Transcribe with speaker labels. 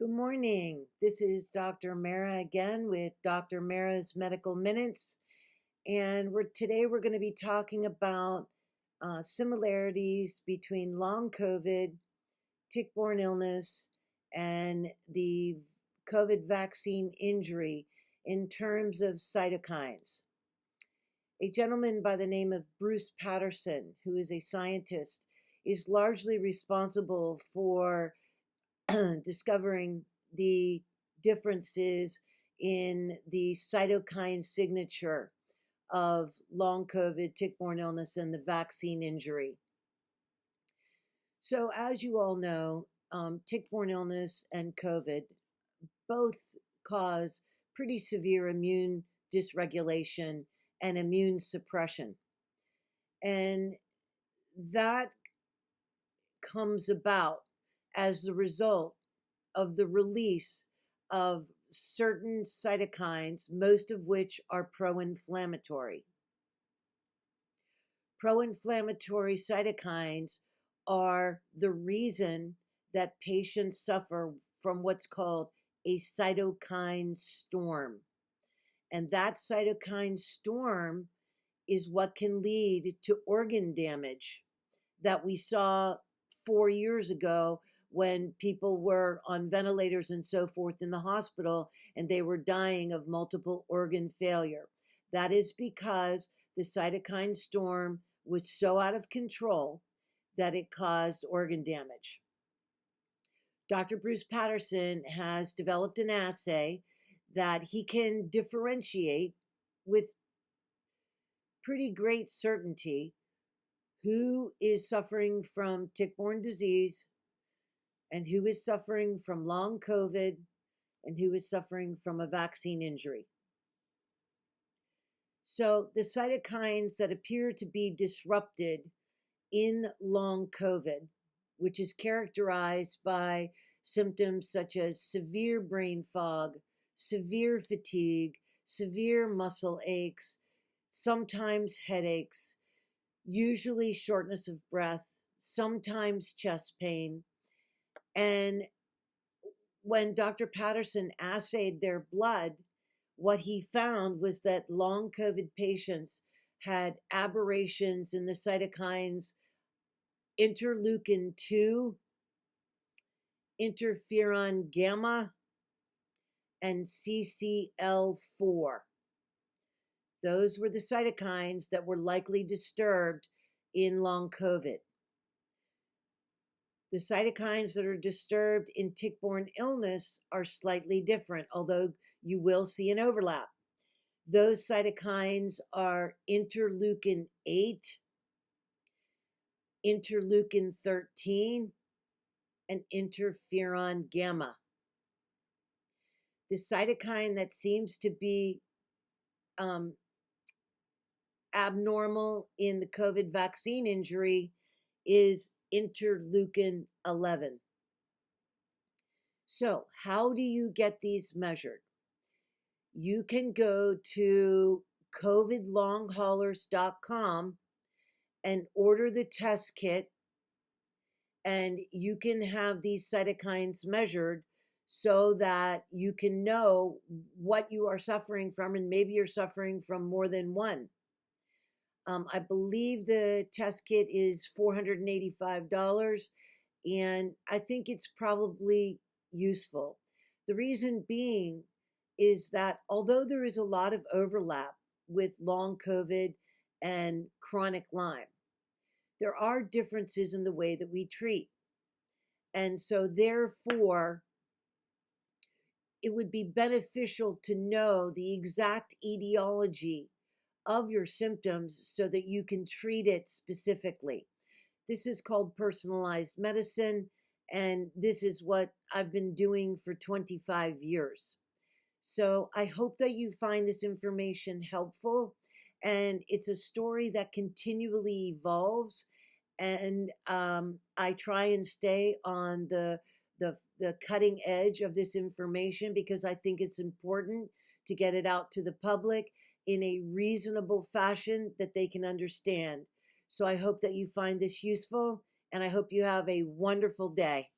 Speaker 1: Good morning. This is Dr. Marra again with Dr. Marra's Medical Minutes. And today we're going to be talking about similarities between long COVID, tick-borne illness, and the COVID vaccine injury in terms of cytokines. A gentleman by the name of Bruce Patterson, who is a scientist, is largely responsible for discovering the differences in the cytokine signature of long COVID, tick-borne illness, and the vaccine injury. So as you all know, tick-borne illness and COVID both cause pretty severe immune dysregulation and immune suppression. And that comes about as the result of the release of certain cytokines, most of which are pro-inflammatory. Pro-inflammatory cytokines are the reason that patients suffer from what's called a cytokine storm. And that cytokine storm is what can lead to organ damage that we saw 4 years ago when people were on ventilators and so forth in the hospital and they were dying of multiple organ failure. That is because the cytokine storm was so out of control that it caused organ damage. Dr. Bruce Patterson has developed an assay that he can differentiate with pretty great certainty who is suffering from tick-borne disease and who is suffering from long COVID and who is suffering from a vaccine injury. So the cytokines that appear to be disrupted in long COVID, which is characterized by symptoms such as severe brain fog, severe fatigue, severe muscle aches, sometimes headaches, usually shortness of breath, sometimes chest pain. And when Dr. Patterson assayed their blood, what he found was that long COVID patients had aberrations in the cytokines interleukin 2, interferon gamma, and CCL4. Those were the cytokines that were likely disturbed in long COVID. The cytokines that are disturbed in tick-borne illness are slightly different, although you will see an overlap. Those cytokines are interleukin 8, interleukin 13, and interferon gamma. The cytokine that seems to be abnormal in the COVID vaccine injury is interleukin 11. So how do you get these measured? You can go to covidlonghaulers.com and order the test kit, and you can have these cytokines measured so that you can know what you are suffering from, and maybe you're suffering from more than one. I believe the test kit is $485, and I think it's probably useful. The reason being is that although there is a lot of overlap with long COVID and chronic Lyme, there are differences in the way that we treat. And so therefore, it would be beneficial to know the exact etiology of your symptoms so that you can treat it specifically. This is called personalized medicine, and this is what I've been doing for 25 years. So I hope that you find this information helpful, and it's a story that continually evolves, and I try and stay on the cutting edge of this information because I think it's important to get it out to the public in a reasonable fashion that they can understand. So I hope that you find this useful, and I hope you have a wonderful day.